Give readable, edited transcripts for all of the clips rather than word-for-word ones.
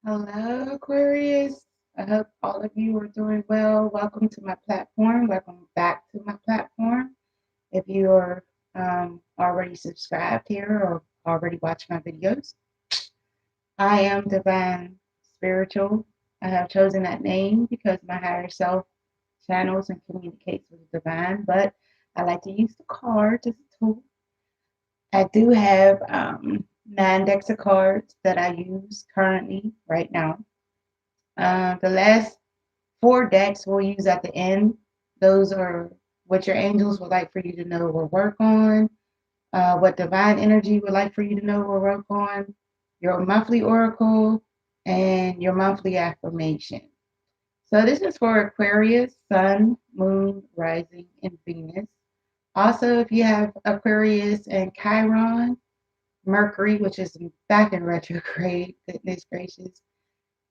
Hello, Aquarius. I hope all of you are doing well. Welcome to my platform. Welcome back to my platform. If you are already subscribed here or already watch my videos, I am Divine Spiritual. I have chosen that name because my higher self channels and communicates with the divine, but I like to use the cards as a tool. I do have 9 decks of cards that I use currently right now. The last 4 decks we'll use at the end. Those are what your angels would like for you to know or work on, what divine energy would like for you to know or work on, your monthly oracle, and your monthly affirmation. So this is for Aquarius, Sun, Moon, Rising, and Venus. Also, if you have Aquarius and Chiron, Mercury, which is back in retrograde, goodness gracious,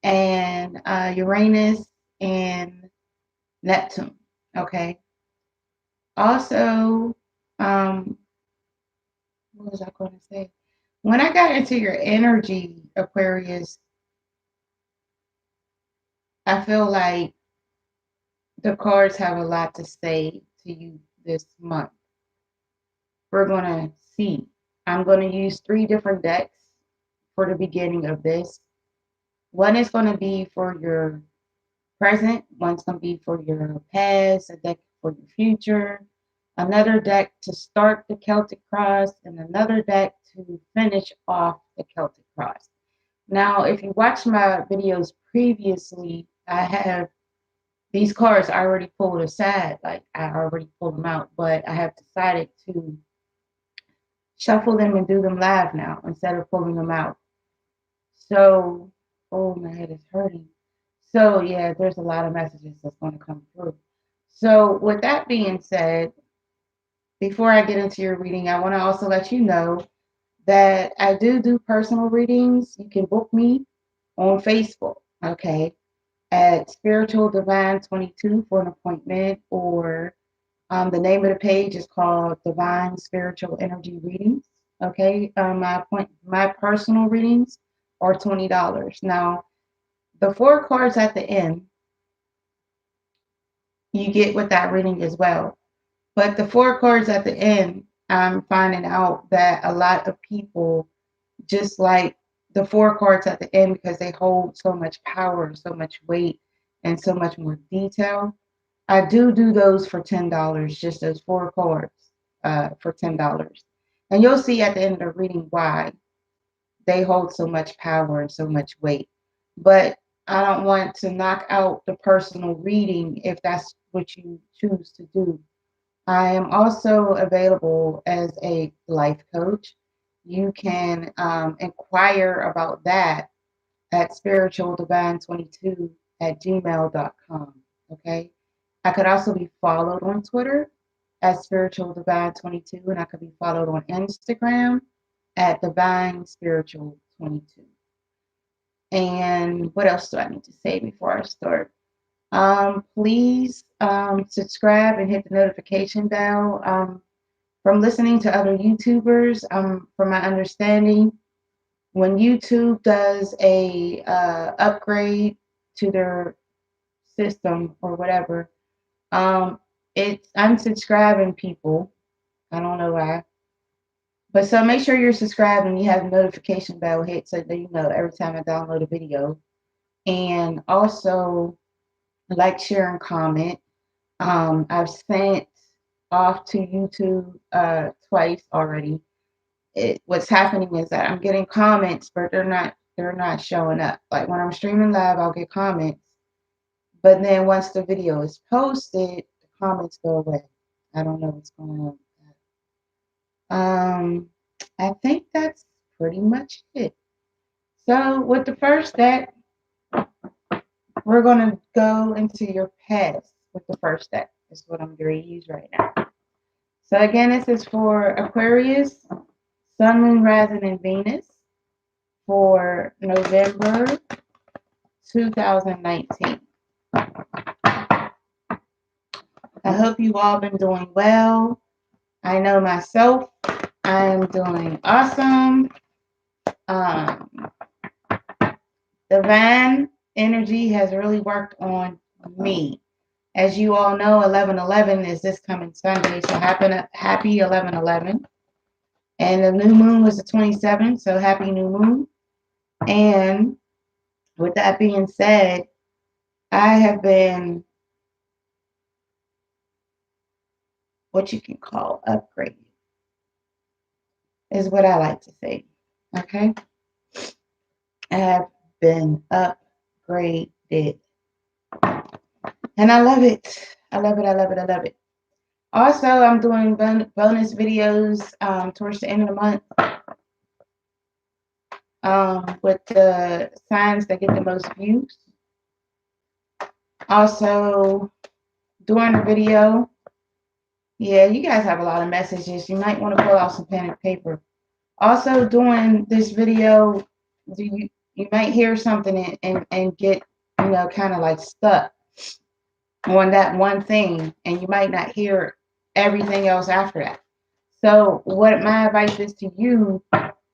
and Uranus and Neptune. Okay. Also, um, what was I going to say? When I got into your energy, Aquarius, I feel like the cards have a lot to say to you this month. We're going to see. I'm going to use 3 different decks for the beginning of this. One is going to be for your present, one's going to be for your past, a deck for your future, another deck to start the Celtic cross, and another deck to finish off the Celtic cross. Now, if you watch my videos previously, I have these cards already pulled aside, like I already pulled them out, but I have decided to shuffle them and do them live now instead of pulling them out. So, oh, my head is hurting. So, yeah, there's a lot of messages that's going to come through. So, with that being said, before I get into your reading, I want to also let you know that I do personal readings. You can book me on Facebook, okay, at Spiritual Divine 22 for an appointment, or the name of the page is called Divine Spiritual Energy Readings. Okay, my personal readings are $20. Now, the 4 cards at the end, you get with that reading as well. But the 4 cards at the end, I'm finding out that a lot of people just like the 4 cards at the end because they hold so much power, so much weight, and so much more detail. I do those for $10, just those 4 cards for $10. And you'll see at the end of the reading why they hold so much power and so much weight. But I don't want to knock out the personal reading if that's what you choose to do. I am also available as a life coach. You can inquire about that at spiritualdivine22 at gmail.com. Okay. I could also be followed on Twitter at spiritualdivine22, and I could be followed on Instagram at divine spiritual 22. And what else do I need to say before I start? Please subscribe and hit the notification bell. From listening to other YouTubers, from my understanding, when YouTube does a upgrade to their system or whatever, it's unsubscribing people. I don't know why. But so make sure you're subscribed and you have the notification bell hit so that you know every time I download a video. And also like, share, and comment. I've sent off to YouTube twice already. What's happening is that I'm getting comments, but they're not showing up. Like when I'm streaming live, I'll get comments, but then once the video is posted, the comments go away. I don't know what's going on with that. I think that's pretty much it. So with the first deck, we're gonna go into your past with the first deck. Is what I'm going to use right now. So again, this is for Aquarius, Sun, Moon, Rising, and Venus for November 2019. I hope you all been doing well. I know myself, I am doing awesome. Um, Divine energy has really worked on me. As you all know, 11/11 is this coming Sunday, so happy 11/11. And the new moon was the 27th, so happy new moon. And with that being said, I have been what you can call upgraded, is what I like to say. Okay? I have been upgraded. And I love it. I love it. I love it. I love it. Also, I'm doing bonus videos towards the end of the month with the signs that get the most views. Also, during the video, yeah, you guys have a lot of messages. You might want to pull out some pen and paper. Also, during this video, you might hear something and get, kind of like stuck on that one thing, and you might not hear everything else after that. So what my advice is to you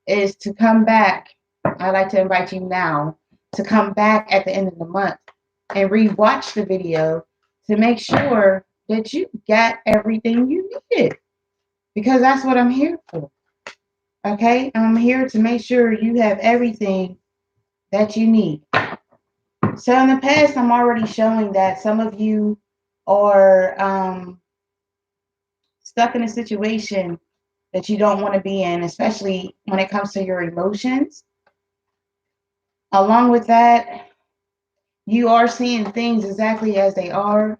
is to come back. I'd like to invite you now to come back at the end of the month and rewatch the video to make sure that you got everything you needed, because that's what I'm here for. Okay? I'm here to make sure you have everything that you need. So in the past, I'm already showing that some of you are stuck in a situation that you don't want to be in, especially when it comes to your emotions. Along with that, you are seeing things exactly as they are.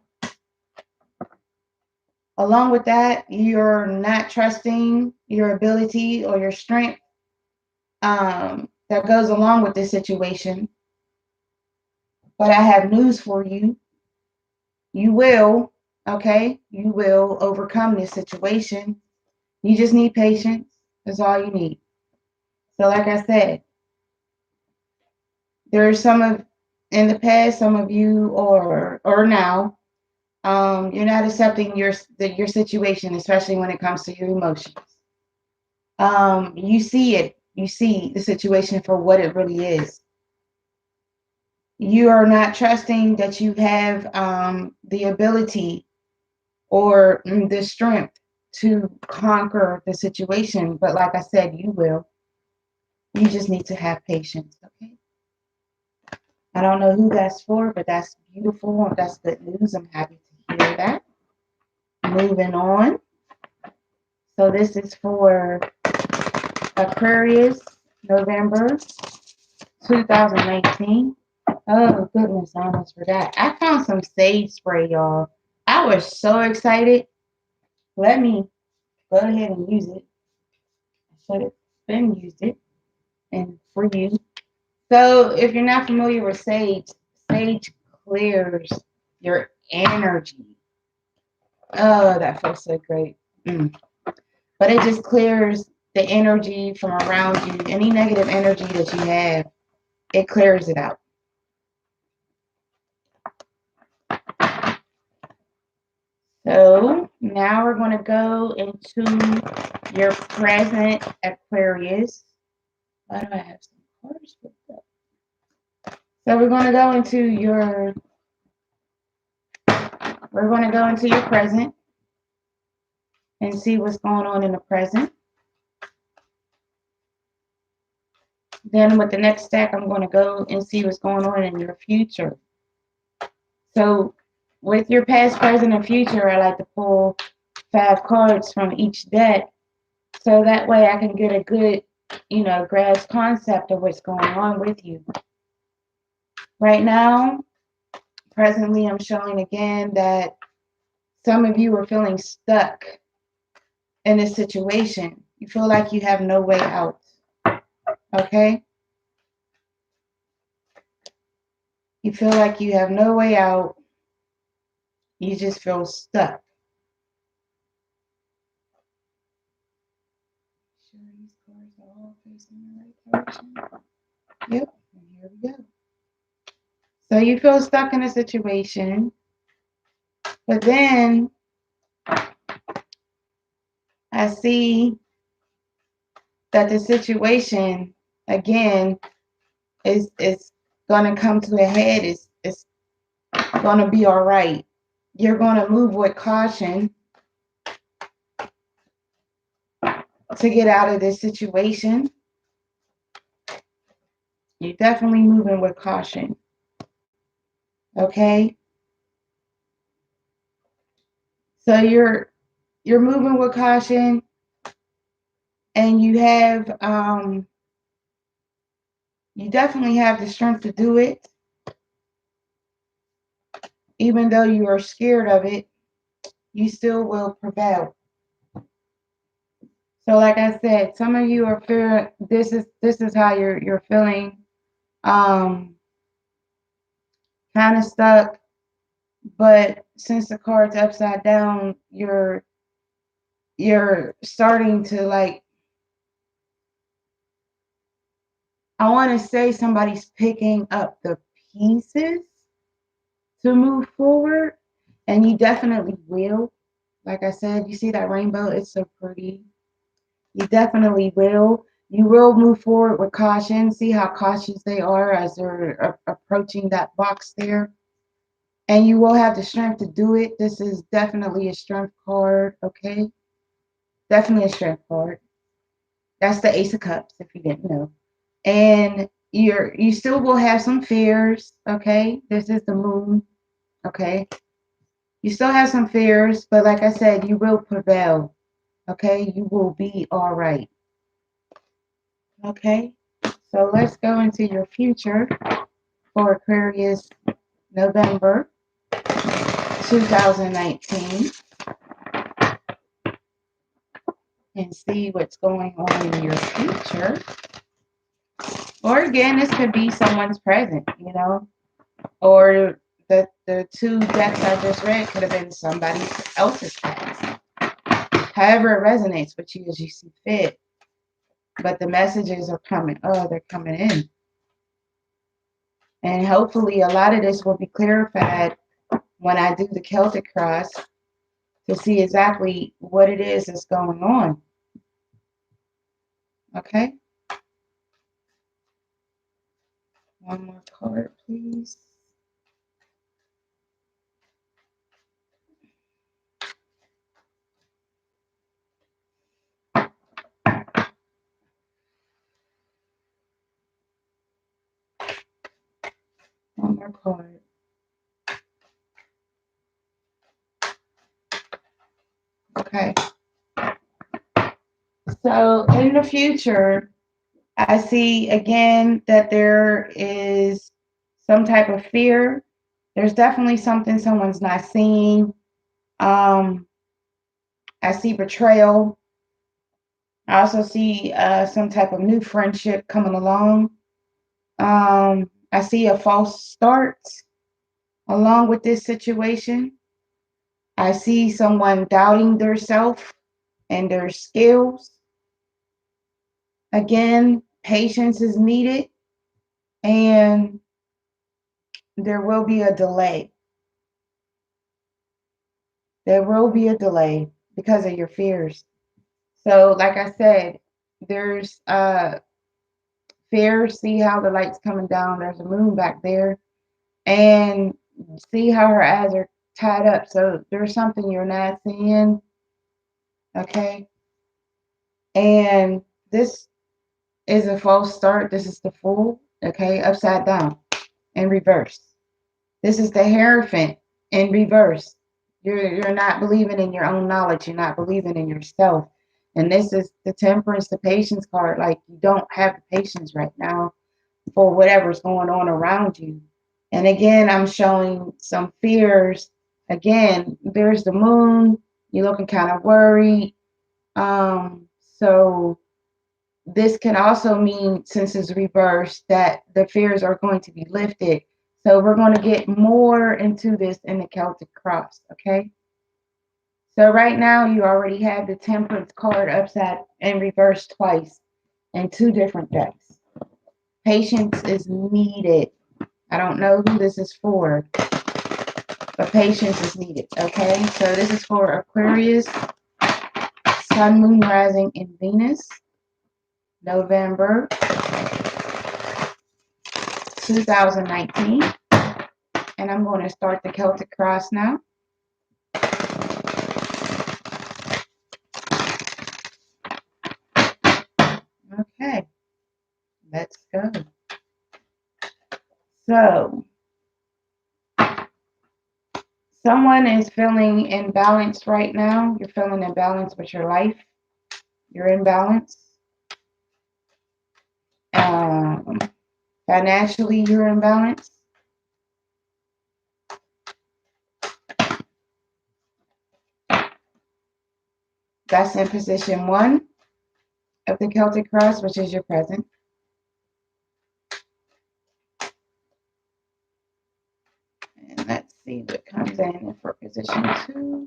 Along with that, you're not trusting your ability or your strength that goes along with this situation. But I have news for you. You will, okay? You will overcome this situation. You just need patience. That's all you need. So, like I said, there's in the past, some of you or now, you're not accepting your situation, especially when it comes to your emotions. You see it. You see the situation for what it really is. You are not trusting that you have the ability or the strength to conquer the situation. But like I said, you will. You just need to have patience, okay? I don't know who that's for, but that's beautiful. That's good news. I'm happy to hear that. Moving on. So this is for Aquarius, November 2019. Oh, goodness, I almost forgot. I found some sage spray, y'all. I was so excited. Let me go ahead and use it. I should have been used it. And for you. So if you're not familiar with sage, sage clears your energy. Oh, that feels so great. But it just clears the energy from around you. Any negative energy that you have, it clears it out. So now we're going to go into your present Aquarius. Why do I have some cards with that? So we're going to go into your present and see what's going on in the present. Then with the next stack, I'm going to go and see what's going on in your future. So with your past, present, and future, I like to pull 5 cards from each deck, so that way I can get a good, grasp concept of what's going on with you. Right now, presently, I'm showing again that some of you are feeling stuck in this situation. You feel like you have no way out. Okay? You feel like you have no way out. You just feel stuck. Sure, these cards are all facing the right direction. Yep, and here we go. So you feel stuck in a situation, but then I see that the situation again is going to come to a head. It's going to be all right. You're going to move with caution to get out of this situation. You're definitely moving with caution. Okay? So you're moving with caution, and you definitely have the strength to do it, even though you are scared of it. You still will prevail. So, like I said, some of you are feeling this is how you're feeling, kind of stuck. But since the card's upside down, you're starting to, like, I want to say somebody's picking up the pieces to move forward, and you definitely will. Like I said, you see that rainbow? It's so pretty. You definitely will. You will move forward with caution. See how cautious they are as they're approaching that box there. And you will have the strength to do it. This is definitely a strength card, okay? Definitely a strength card. That's the Ace of Cups, if you didn't know. And you still will have some fears, okay? This is the moon, okay? You still have some fears, but like I said, you will prevail, okay? You will be all right, okay? So let's go into your future for Aquarius, November 2019, and see what's going on in your future. Or again, this could be someone's present, or the two decks I just read could have been somebody else's past. However it resonates with you as you see fit. But the messages are coming. Oh, they're coming in. And hopefully a lot of this will be clarified when I do the Celtic cross to see exactly what it is that's going on. Okay? One more card, please. One more card. Okay. So in the future, I see again that there is some type of fear. There's definitely something someone's not seeing. I see betrayal. I also see some type of new friendship coming along. I see a false start along with this situation. I see someone doubting their self and their skills. Again, patience is needed, and there will be a delay. There will be a delay because of your fears. So, like I said, there's fear. See how the light's coming down. There's a moon back there. And see how her eyes are tied up. So there's something you're not seeing. Okay. And this is a false start. This is the Fool. Okay. Upside down in reverse. This is the Hierophant in reverse. You're not believing in your own knowledge. You're not believing in yourself. And this is the Temperance, the Patience card. Like, you don't have the patience right now for whatever's going on around you. And again, I'm showing some fears. Again, there's the moon. You're looking kind of worried. So this can also mean, since it's reversed, that the fears are going to be lifted. So we're going to get more into this in the Celtic cross, okay? So right now you already have the Temperance card upside and reversed twice in two different decks. Patience is needed. I don't know who this is for, but patience is needed, okay? So this is for Aquarius, Sun, Moon, Rising, and Venus, November 2019. And I'm going to start the Celtic cross now. Okay, let's go. So, someone is feeling imbalanced right now. You're feeling imbalanced with your life. You're in balance. Financially, you're in balance. That's in position 1 of the Celtic cross, which is your present. And let's see what comes in for position 2.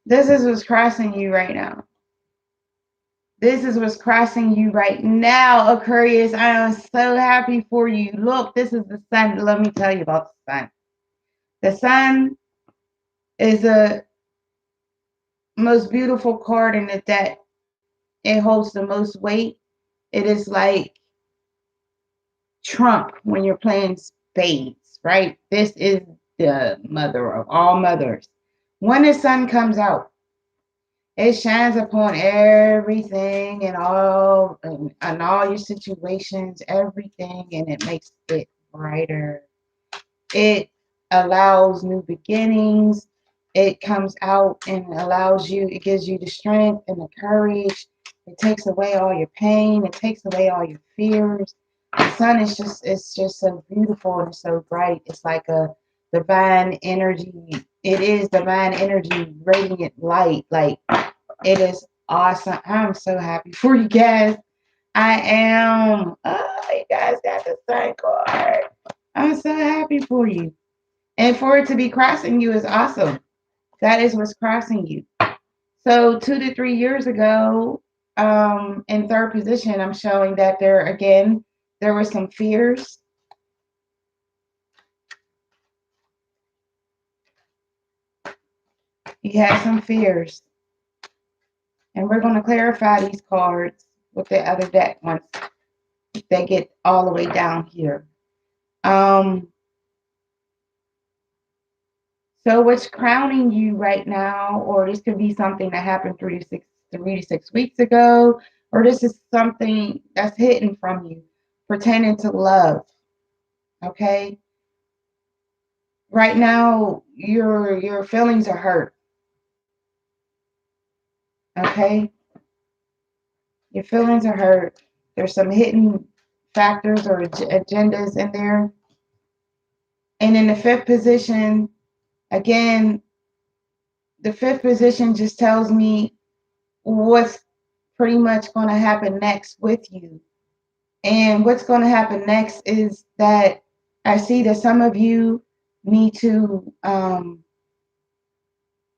This is what's crossing you right now. This is what's crossing you right now, Aquarius. I am so happy for you. Look, this is the sun. Let me tell you about the sun. The sun is the most beautiful card in the deck. It holds the most weight. It is like Trump when you're playing spades, right? This is the mother of all mothers. When the sun comes out, it shines upon everything and all your situations, everything, and it makes it brighter. It allows new beginnings. It comes out and allows you, it gives you the strength and the courage. It takes away all your pain. It takes away all your fears. The sun is just, it's just so beautiful and so bright. It's like a divine energy. It is divine energy, radiant light. Like, it is awesome. I'm so happy for you guys. I am. Oh, you guys got the sun card. I'm so happy for you. And for it to be crossing you is awesome. That is what's crossing you. So 2 to 3 years ago, in third position, I'm showing that there were some fears. You had some fears. And we're going to clarify these cards with the other deck once they get all the way down here. So what's crowning you right now, or this could be something that happened 3 to 6 weeks ago, or this is something that's hidden from you, pertaining to love. Okay. Right now, your feelings are hurt. Okay. Your feelings are hurt. There's some hidden factors or agendas in there. And in the fifth position, again, the fifth position just tells me what's pretty much going to happen next with you. And what's going to happen next is that I see that some of you need to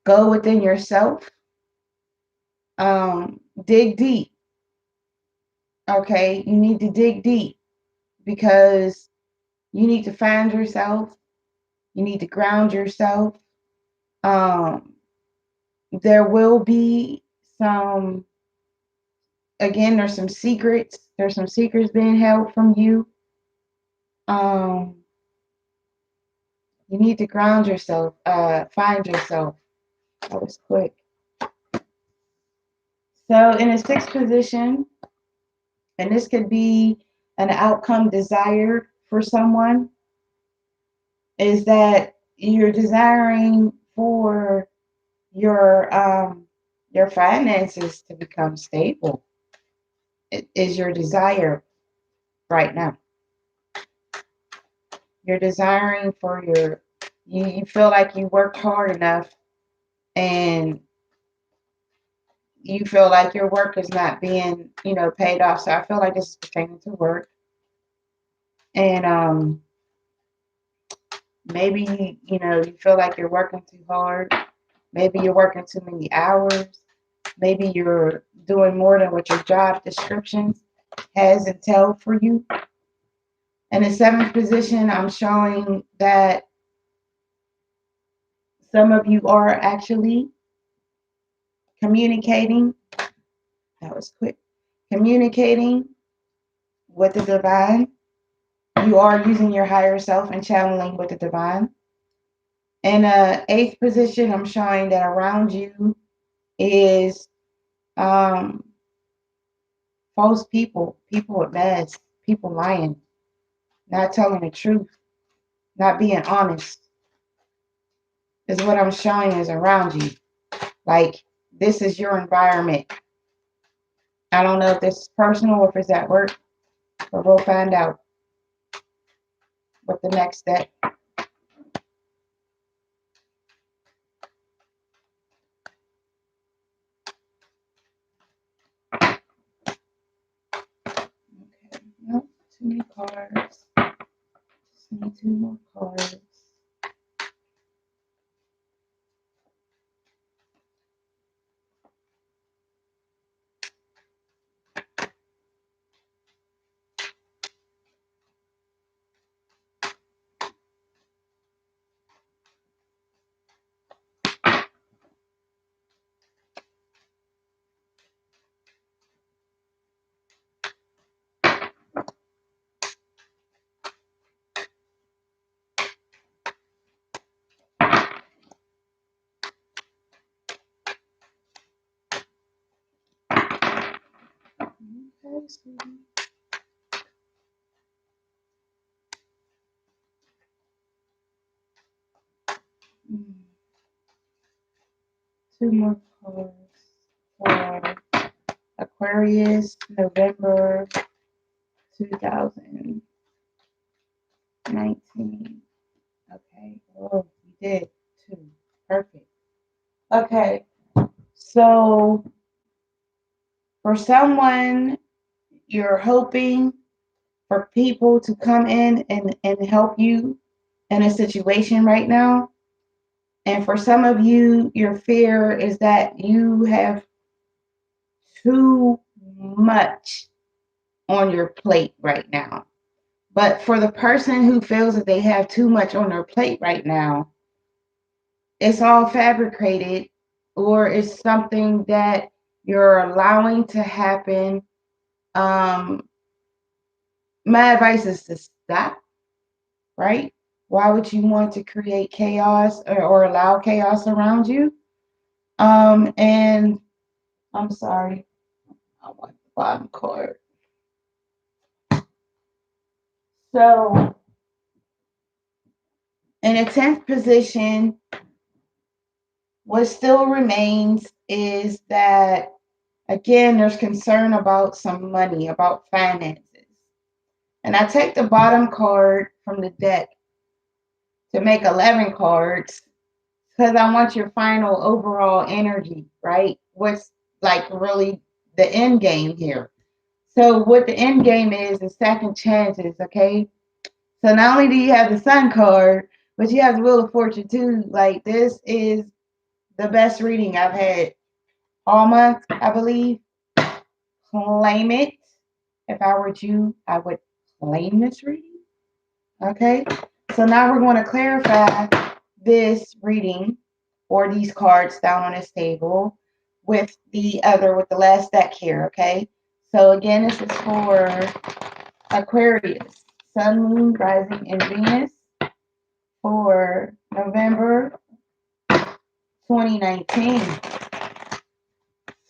go within yourself, dig deep. Okay, you need to dig deep because you need to find yourself. You need to ground yourself. Um, there will be some, again, there's some secrets. There's some secrets being held from you. You need to ground yourself, find yourself. That was quick. So in a sixth position, and this could be an outcome desired for someone, is that you're desiring for your finances to become stable. It is your desire right now. You're desiring for you feel like you worked hard enough and you feel like your work is not being, paid off. So I feel like this is pertaining to work. And maybe, you feel like you're working too hard. Maybe you're working too many hours. Maybe you're doing more than what your job description has entailed for you. In the seventh position, I'm showing that some of you are actually communicating. That was quick. Communicating with the divine. You are using your higher self and channeling with the divine. In the eighth position, I'm showing that around you is um, false people, people with masks, people lying, not telling the truth, not being honest, is what I'm showing is around you. Like, this is your environment. I don't know if this is personal or if it's at work, but we'll find out what the next step. Okay, nope, too many cards. Just need two more cards. Okay, sweetie. Two more cards for Aquarius, November 2019. Okay. Oh, you did two. Perfect. Okay. So for someone, you're hoping for people to come in and help you in a situation right now. And for some of you, your fear is that you have too much on your plate right now. But for the person who feels that they have too much on their plate right now, it's all fabricated or it's something that you're allowing to happen. Um, my advice is to stop, right? Why would you want to create chaos or allow chaos around you? And I'm sorry, I want the bottom card. So, in a 10th position, what still remains is that, again, there's concern about some money, about finances. And I take the bottom card from the deck to make 11 cards because I want your final overall energy, right? What's like really the end game here. So what the end game is second chances, okay? So not only do you have the Sun card, but you have the Wheel of Fortune too. Like, this is the best reading I've had all month, I believe. Claim it. If I were you, I would claim this reading. Okay. So now we're going to clarify this reading or these cards down on this table with with the last deck here. Okay. So again, this is for Aquarius, Sun, Moon, Rising, and Venus for November 2019.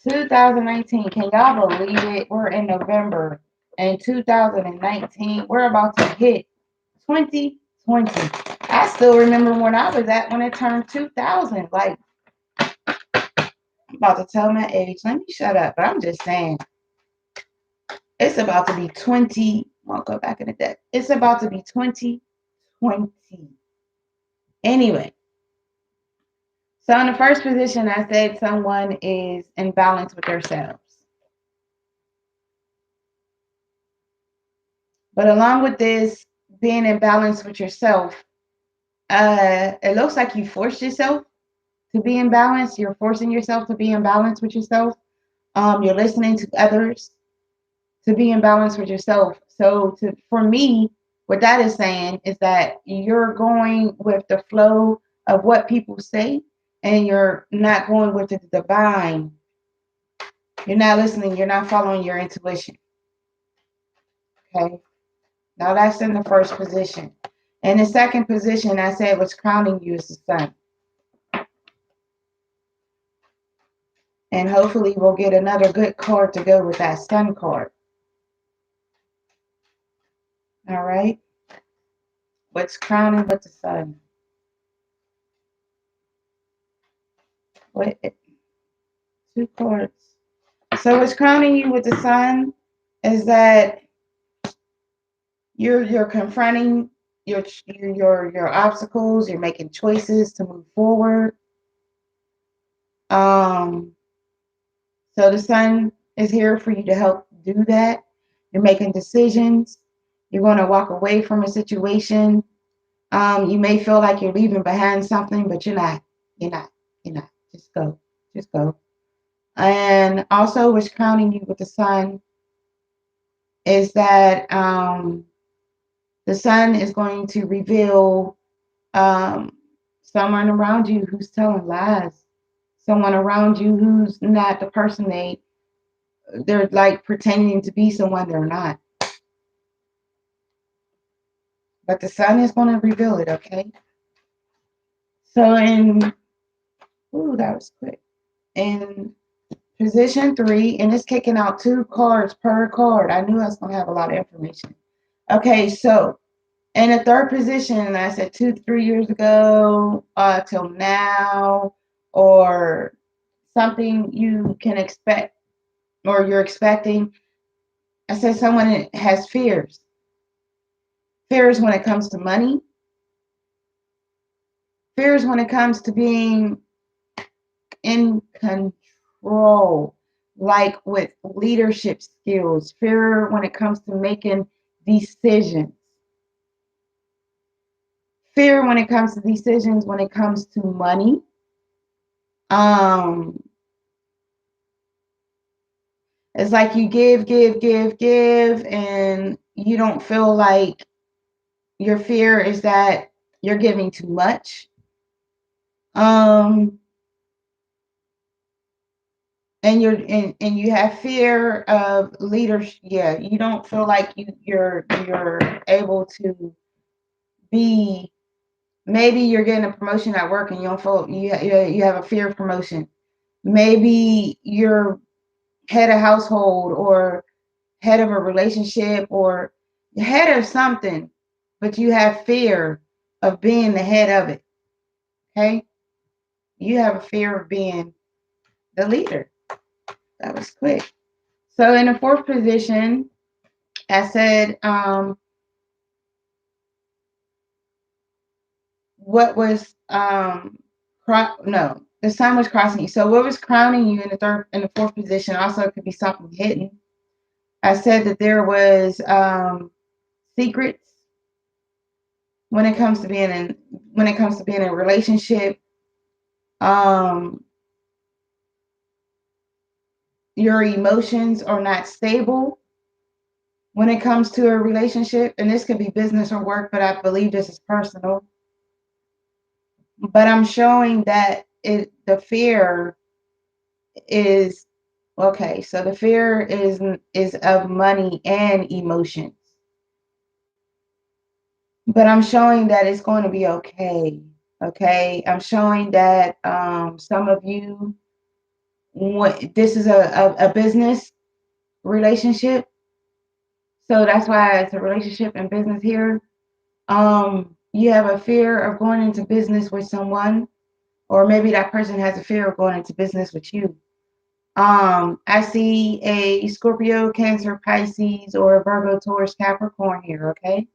2019. Can y'all believe it? We're in November and 2019. We're about to hit 2020. I still remember when I was at when it turned 2000. Like, I'm about to tell my age. Let me shut up. But I'm just saying, it's about to be 20. I'll go back in the deck. It's about to be 2020. Anyway, so in the first position, I said someone is in balance with themselves. But along with this, being in balance with yourself, it looks like you forced yourself to be in balance. You're forcing yourself to be in balance with yourself. You're listening to others to be in balance with yourself. So for me, what that is saying is that you're going with the flow of what people say, and you're not going with the divine. You're not listening. You're not following your intuition. Okay. Now that's in the first position. In the second position, I said what's crowning you is the sun. And hopefully we'll get another good card to go with that sun card. All right. What's crowning with the sun? What? Two cards. So what's crowning you with the sun is that you're confronting your obstacles. You're making choices to move forward. Um, so the sun is here for you to help do that. You're making decisions. You're going to walk away from a situation. You may feel like you're leaving behind something, but you're not. You're not. You're not. Just go. Just go. And also, what's crowning you with the sun is that the sun is going to reveal someone around you who's telling lies, someone around you who's not the person they're like pretending to be someone they're not. But the sun is going to reveal it, okay? So that was quick. In position 3, and it's kicking out 2 cards per card. I knew I was going to have a lot of information. Okay, so in the third position, I said 2 to 3 years ago till now, or something you can expect or you're expecting. I said someone that has fears. Fears when it comes to money. Fears when it comes to being in control, like with leadership skills. Fear when it comes to making decisions. Fear when it comes to decisions, when it comes to money. Um, it's like you give, and you don't feel like your fear is that you're giving too much. Um, and you have fear of leadership. Yeah, you don't feel like you're able to be. Maybe you're getting a promotion at work and you don't feel you have a fear of promotion. Maybe you're head of household or head of a relationship or head of something, but you have fear of being the head of it. Okay, you have a fear of being the leader. That was quick. So in the fourth position, I said, what was no, the sun was crossing you. So what was crowning you in the fourth position? Also, it could be something hidden. I said that there was secrets when it comes to being in a relationship. Um, your emotions are not stable when it comes to a relationship, and this could be business or work, but I believe this is personal. But I'm showing that the fear is okay. So the fear is of money and emotions, but I'm showing that it's going to be okay. Okay, I'm showing that some of you, this is a business relationship, so that's why it's a relationship and business here. You have a fear of going into business with someone, or maybe that person has a fear of going into business with you. I see a Scorpio, Cancer, Pisces, or a Virgo, Taurus, Capricorn here, okay?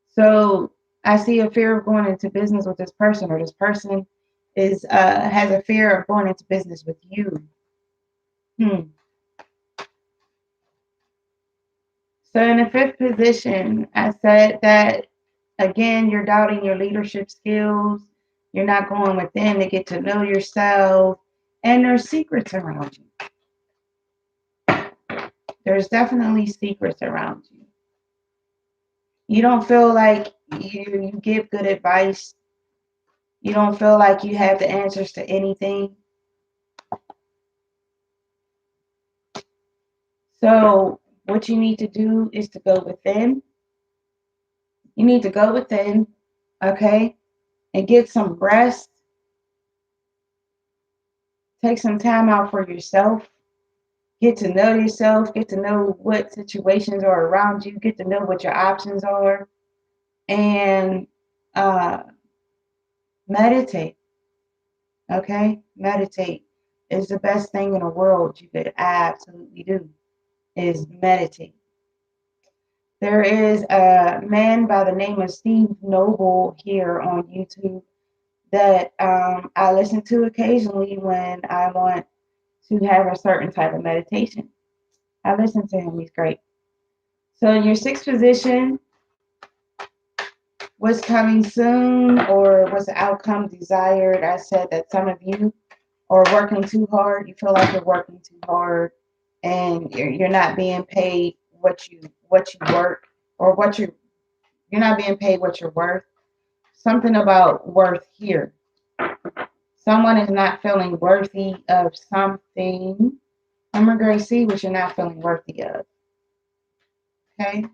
So I see a fear of going into business with this person, or this person is has a fear of going into business with you. Hmm. So in the fifth position, I said that again, you're doubting your leadership skills. You're not going within to get to know yourself. And there's secrets around you. There's definitely secrets around you. You don't feel like you give good advice. You don't feel like you have the answers to anything. So what you need to do is to go within. You need to go within, okay, and get some rest. Take some time out for yourself. Get to know yourself. Get to know what situations are around you. Get to know what your options are. And uh, meditate, okay? Meditate is the best thing in the world you could absolutely do is meditate. There is a man by the name of Steve Noble here on YouTube that I listen to occasionally when I want to have a certain type of meditation. I listen to him, he's great. So, in your sixth position, what's coming soon or what's the outcome desired? I said that some of you are working too hard. You feel like you're working too hard and you're not being paid what you work or you're not being paid what you're worth. Something about worth here. Someone is not feeling worthy of something. I'm going to see what you're not feeling worthy of. Okay?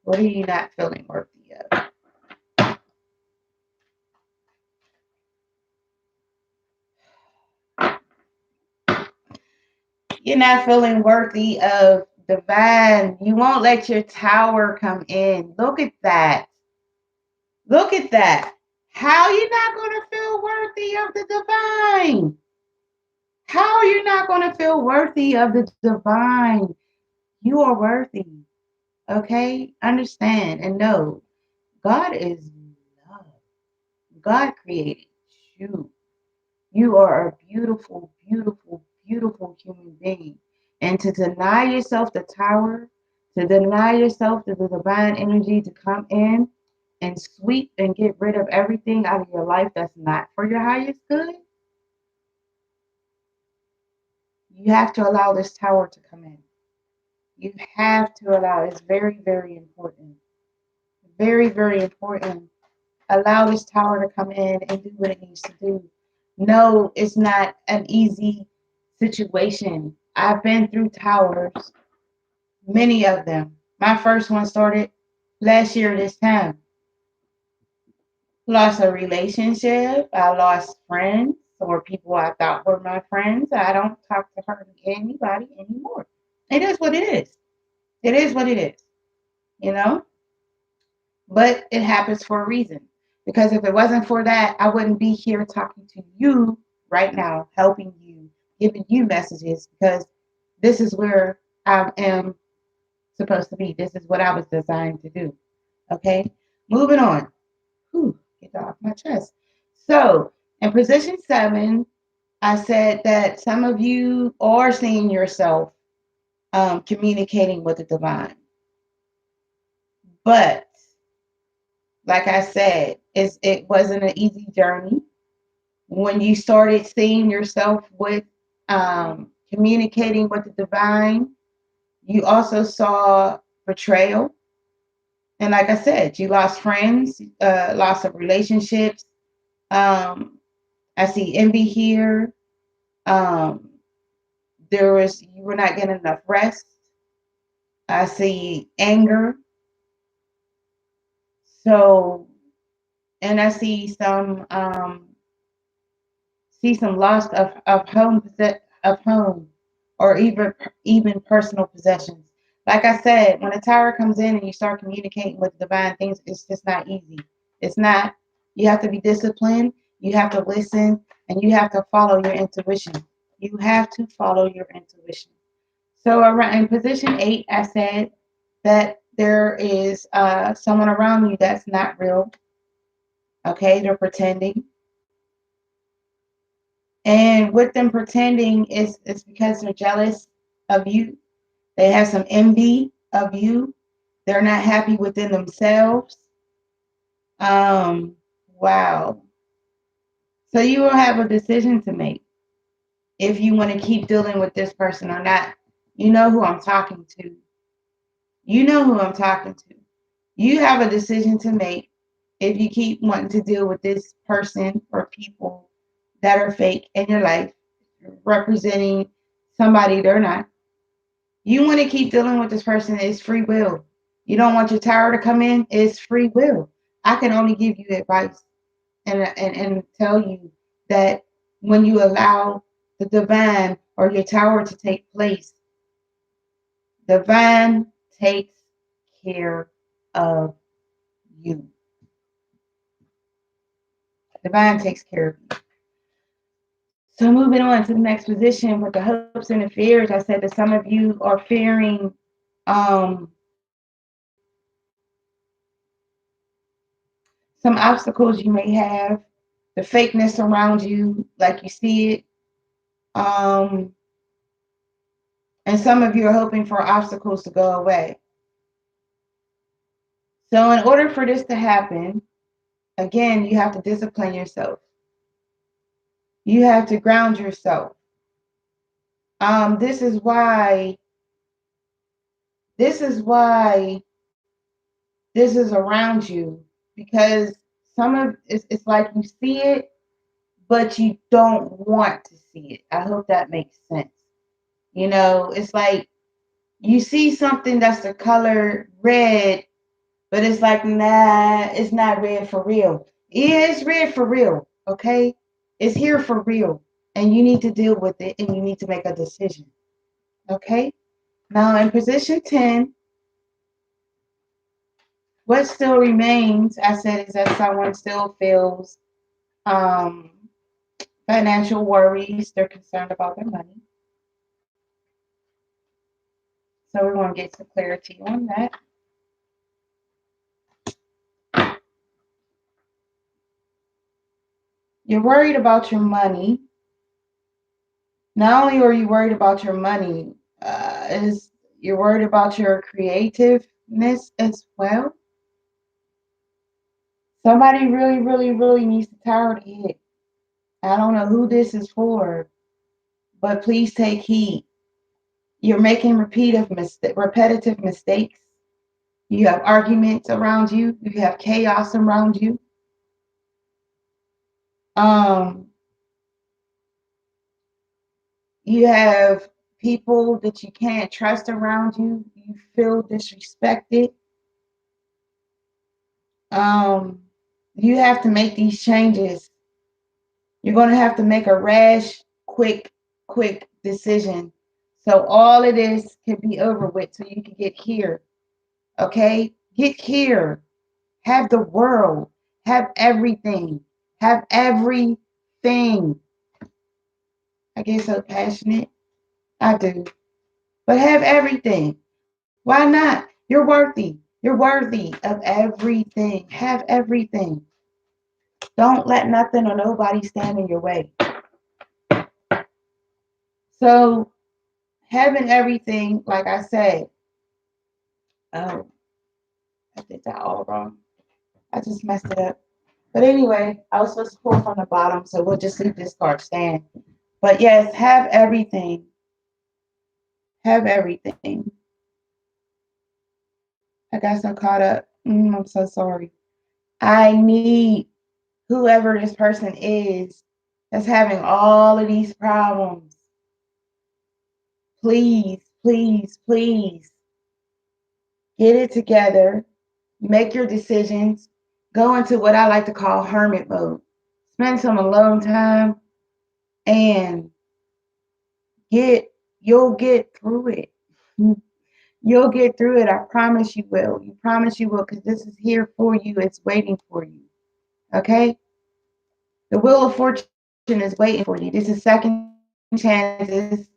What are you not feeling worthy of? You're not feeling worthy of divine. You won't let your tower come in. Look at that. Look at that. How you not going to feel worthy of the divine? How are you not going to feel worthy of the divine? You are worthy. Okay? Understand and know God is love. God created you. You are a beautiful, beautiful, beautiful human being. And to deny yourself the tower, to deny yourself the divine energy to come in and sweep and get rid of everything out of your life that's not for your highest good, you have to allow this tower to come in. You have to allow. It's very, very important. Very, very important. Allow this tower to come in and do what it needs to do. No, it's not an easy situation. I've been through towers, many of them. My first one started last year this time. Lost a relationship. I lost friends or people I thought were my friends. I don't talk to hardly anybody anymore. It is what it is. It is what it is, you know? But it happens for a reason. Because if it wasn't for that, I wouldn't be here talking to you right now, helping you, giving you messages, because this is where I am supposed to be. This is what I was designed to do. Okay? Moving on. Whew, get that off my chest. So, in position 7, I said that some of you are seeing yourself communicating with the divine. But like I said, it wasn't an easy journey. When you started seeing yourself with communicating with the divine, you also saw betrayal. And like I said, you lost friends, loss of relationships. Um, I see envy here. Um, you were not getting enough rest. I see anger. So, and I see some loss of home or even personal possessions. Like I said, when a tower comes in and you start communicating with divine things, it's just not easy. It's not. You have to be disciplined, you have to listen, and you have to follow your intuition. You have to follow your intuition. So around in position 8, I said that there is someone around you that's not real. Okay, they're pretending. And with them pretending is it's because they're jealous of you. They have some envy of you. They're not happy within themselves. Wow. So you will have a decision to make if you want to keep dealing with this person or not. You know who I'm talking to. You know who I'm talking to. You have a decision to make if you keep wanting to deal with this person or people that are fake in your life, representing somebody they're not. You want to keep dealing with this person, it's free will. You don't want your tower to come in, it's free will. I can only give you advice and tell you that when you allow the divine or your tower to take place, divine takes care of you. Divine takes care of you. So moving on to the next position with the hopes and the fears, I said that some of you are fearing um, some obstacles you may have, the fakeness around you, like you see it. Um, and some of you are hoping for obstacles to go away. So, in order for this to happen, again, you have to discipline yourself. You have to ground yourself. This is why. This is why this is around you, because some of it's like you see it, but you don't want to see it. I hope that makes sense. You know, it's like you see something that's the color red, but it's like, nah, it's not red for real. Yeah, it's red for real, okay? It's here for real. And you need to deal with it and you need to make a decision. Okay? Now in position 10, what still remains, I said, is that someone still feels um, financial worries. They're concerned about their money. So we want to get some clarity on that. You're worried about your money. Not only are you worried about your money, is you're worried about your creativeness as well. Somebody really, really, really needs to tower to hit. I don't know who this is for, but please take heed. You're making repetitive mistakes. You have arguments around you. You have chaos around you. Um, you have people that you can't trust around you. You feel disrespected. Um, you have to make these changes. You're going to have to make a rash, quick decision. So all of this can be over with so you can get here. Okay? Get here. Have the world. Have everything. Have everything. I get so passionate. I do. But have everything. Why not? You're worthy. You're worthy of everything. Have everything. Don't let nothing or nobody stand in your way. So having everything, like I said, oh, I did that all wrong. I just messed it up. But anyway, I was supposed to pull from the bottom, so we'll just leave this card stand. But yes, have everything. Have everything. I got so caught up. I'm so sorry. I need whoever this person is that's having all of these problems. Please, please, please get it together. Make your decisions. Go into what I like to call hermit mode. Spend some alone time and get you'll get through it. You'll get through it. I promise you will. You promise you will, because this is here for you. It's waiting for you. Okay? The wheel of fortune is waiting for you. This is second chances.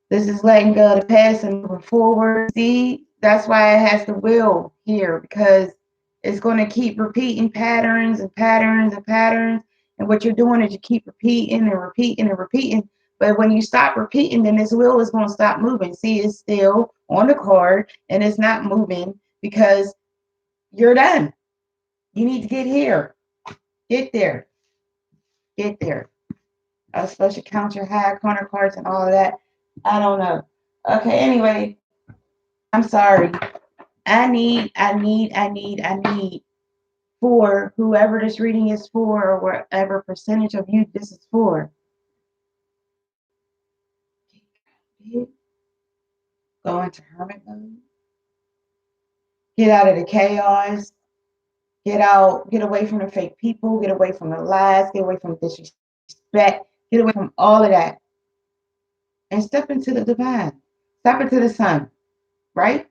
This is letting go of the past and moving forward. See, that's why it has the wheel here, because it's going to keep repeating patterns and patterns and patterns. And what you're doing is you keep repeating and repeating and repeating. But when you stop repeating, then this wheel is going to stop moving. See, it's still on the card and it's not moving because you're done. You need to get here. Get there. get there. I was supposed to count your high corner cards and all of that. I don't know. Okay, anyway, I'm sorry. I need for whoever this reading is for, or whatever percentage of you this is for. Go into hermit mode. Get out of the chaos. Get away from the fake people. Get away from the lies. Get away from disrespect. Get away from all of that. And step into the divine. Step into the sun, right?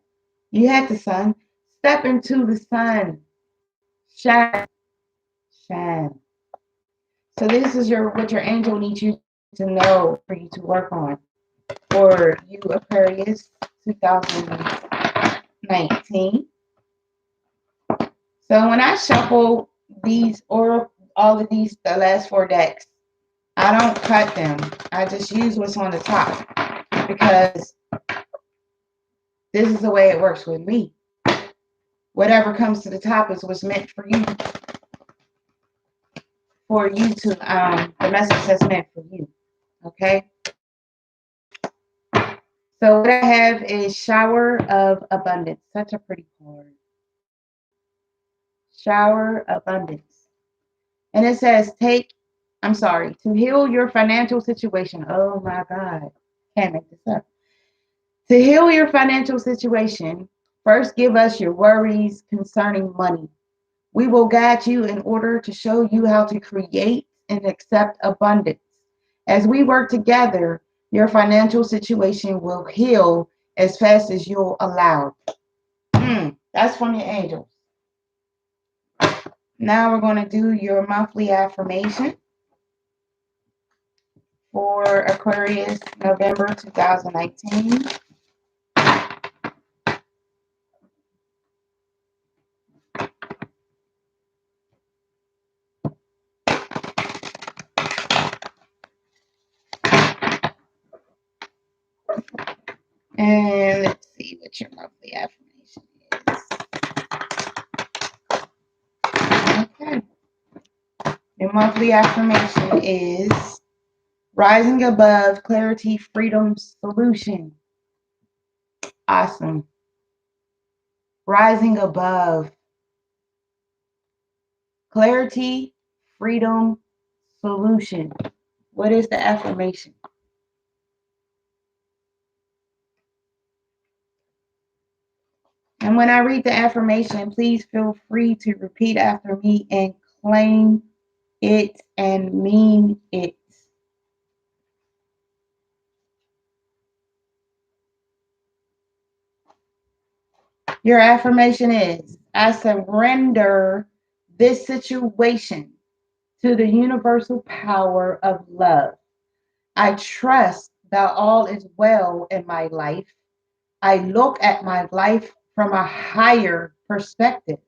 You had the sun. Step into the sun. Shine. Shine. So this is what your angel needs you to know for you to work on. For you, Aquarius, 2019. So when I shuffle these or all of these, the last four decks, I don't cut them. I just use what's on the top because this is the way it works with me. Whatever comes to the top is what's meant for you to the message that's meant for you. Okay. So what I have is shower of abundance. Such a pretty card. Shower of abundance. And it says to heal your financial situation. Oh my God. Can't make this up. To heal your financial situation, first give us your worries concerning money. We will guide you in order to show you how to create and accept abundance. As we work together, your financial situation will heal as fast as you'll allow. That's from your angels. Now we're going to do your monthly affirmation for Aquarius, November 2019. And let's see what your monthly affirmation is. Okay. Your monthly affirmation is rising above clarity, freedom, solution. Awesome. Rising above clarity, freedom, solution. What is the affirmation? And when I read the affirmation, please feel free to repeat after me and claim it and mean it. Your affirmation is, I surrender this situation to the universal power of love. I trust that all is well in my life. I look at my life from a higher perspective.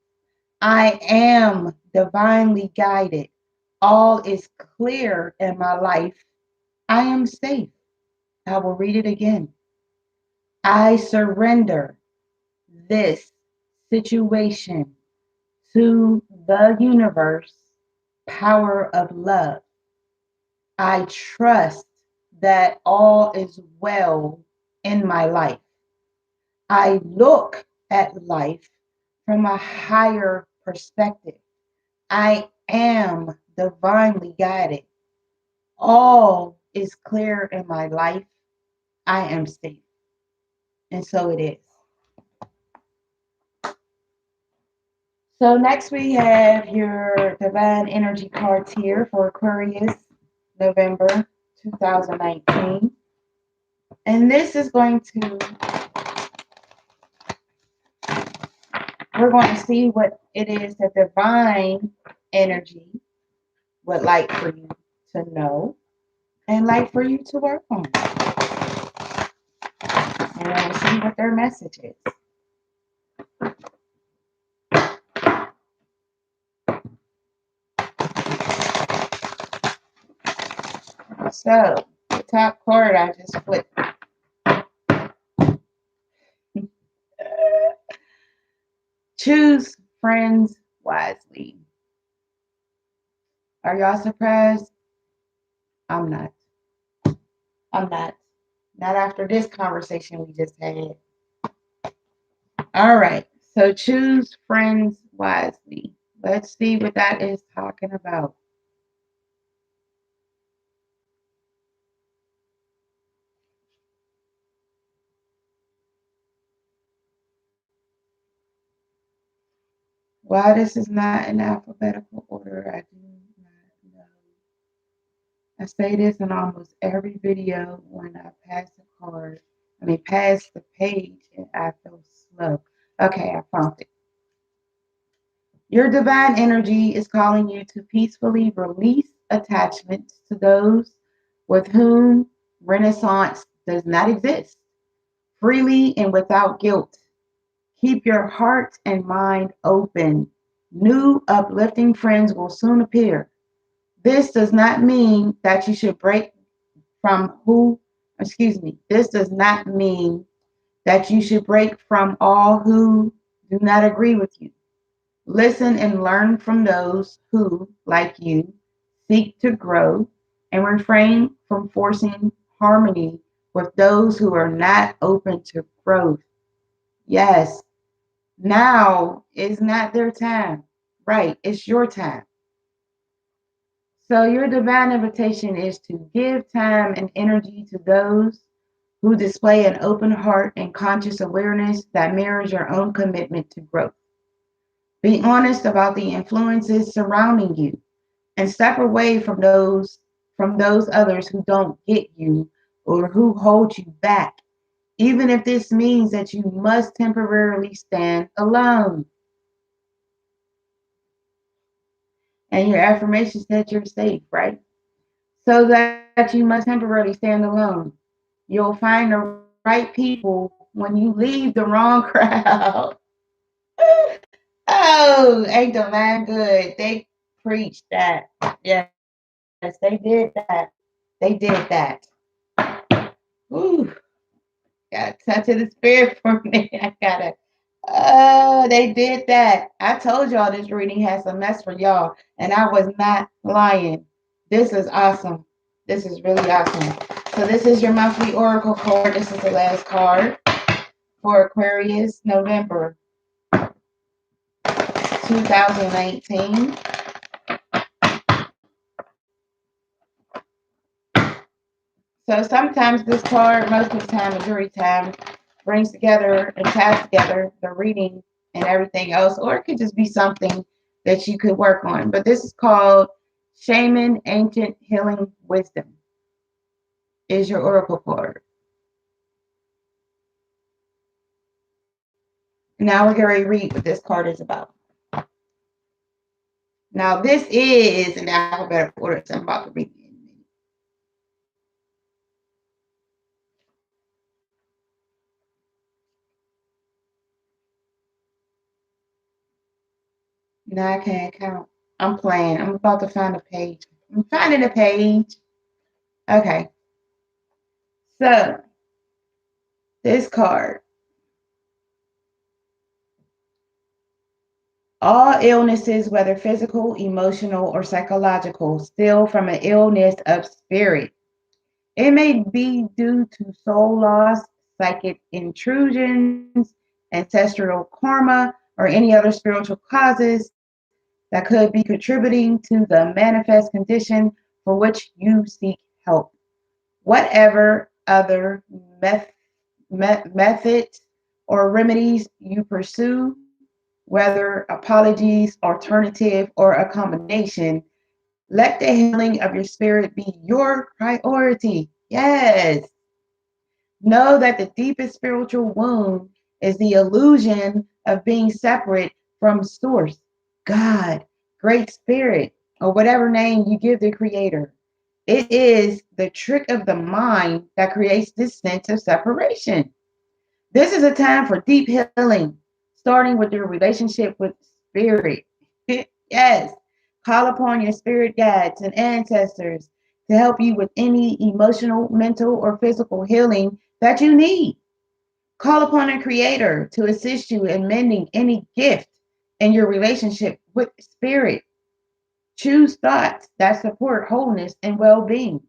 I am divinely guided. All is clear in my life. I am safe. I will read it again. I surrender this situation to the universe power of love. I trust that all is well in my life. I look at life from a higher perspective. I am divinely guided. All is clear in my life. I am safe. And so it is. So next we have your divine energy cards here for Aquarius, November 2019. And this is we're going to see what it is that divine energy would like for you to know and like for you to work on. And then we'll see what their message is. So, the top card I just flipped. Choose friends wisely. Are y'all surprised? I'm not. I'm not. Not after this conversation we just had. All right. So choose friends wisely. Let's see what that is talking about. Why this is not in alphabetical order, I do not know. I say this in almost every video when I pass the card. I mean, pass the page and I feel slow. Okay, I found it. Your divine energy is calling you to peacefully release attachments to those with whom Renaissance does not exist, freely and without guilt. Keep your heart and mind open. New uplifting friends will soon appear. This does not mean that you should break from who, excuse me, this does not mean that you should break from all who do not agree with you. Listen and learn from those who, like you, seek to grow and refrain from forcing harmony with those who are not open to growth. Yes, now is not their time. Right, it's your time. So, your divine invitation is to give time and energy to those who display an open heart and conscious awareness that mirrors your own commitment to growth. Be honest about the influences surrounding you and step away from those others who don't get you or who hold you back, even if this means that you must temporarily stand alone. And your affirmation said you're safe, right? So that you must temporarily stand alone. You'll find the right people when you leave the wrong crowd. Oh, ain't the man good? They preached that. Yes, they did that. They did that. Ooh, got a touch of the spirit for me. I gotta. Oh, they did that. I told y'all this reading has some mess for y'all, and I was not lying. This is awesome. This is really awesome. So this is your monthly oracle card. This is the last card for Aquarius, November 2019. So sometimes this card, most of the time, majority of the time, brings together and ties together the reading and everything else, or it could just be something that you could work on. But this is called Shaman Ancient Healing Wisdom. Is your oracle card. Now we're going to read what this card is about. Now this is in alphabetical order, so I'm about to read it. No, I can't count. I'm playing. I'm about to find a page. I'm finding a page. Okay. So this card. All illnesses, whether physical, emotional, or psychological, stem from an illness of spirit. It may be due to soul loss, psychic intrusions, ancestral karma, or any other spiritual causes that could be contributing to the manifest condition for which you seek help. Whatever other methods or remedies you pursue, whether apologies, alternative, or a combination, let the healing of your spirit be your priority. Yes. Know that the deepest spiritual wound is the illusion of being separate from Source, God, Great Spirit, or whatever name you give the Creator. It is the trick of the mind that creates this sense of separation. This is a time for deep healing, starting with your relationship with Spirit. Yes. Call upon your spirit guides and ancestors to help you with any emotional, mental, or physical healing that you need. Call upon a creator to assist you in mending any gift in your relationship with spirit. Choose thoughts that support wholeness and well being.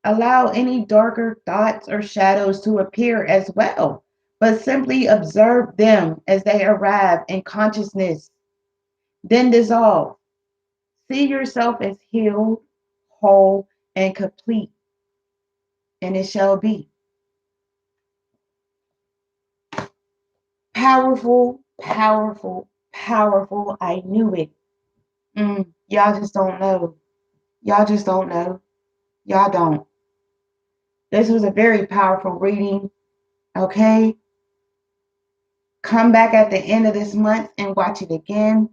allow any darker thoughts or shadows to appear as well, but simply observe them as they arrive in consciousness, then dissolve. See yourself as healed, whole, and complete, and it shall be. Powerful, powerful, powerful. I knew it. Y'all just don't know. Y'all just don't know. Y'all don't. This was a very powerful reading. Okay. Come back at the end of this month and watch it again.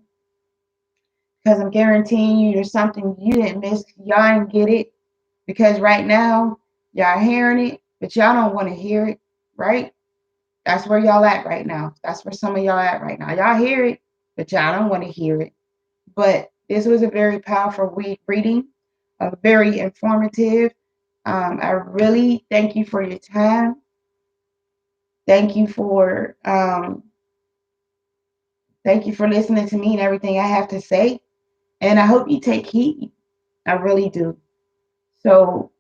Because I'm guaranteeing you there's something you didn't miss. Y'all didn't get it. Because right now, y'all hearing it, but y'all don't want to hear it, right? That's where y'all at right now. That's where some of y'all at right now. Y'all hear it, but y'all don't want to hear it. But this was a very powerful reading, very informative. I really thank you for your time. Thank you for listening to me and everything I have to say. And I hope you take heed. I really do. So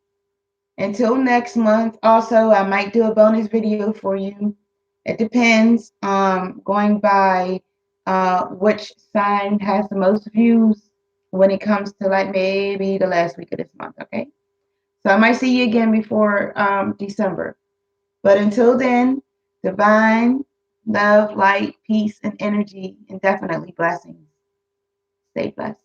until next month, also I might do a bonus video for you. It depends. Going by which sign has the most views when it comes to like maybe the last week of this month. Okay. So I might see you again before December. But until then, divine love, light, peace, and energy, and definitely blessings. Stay blessed.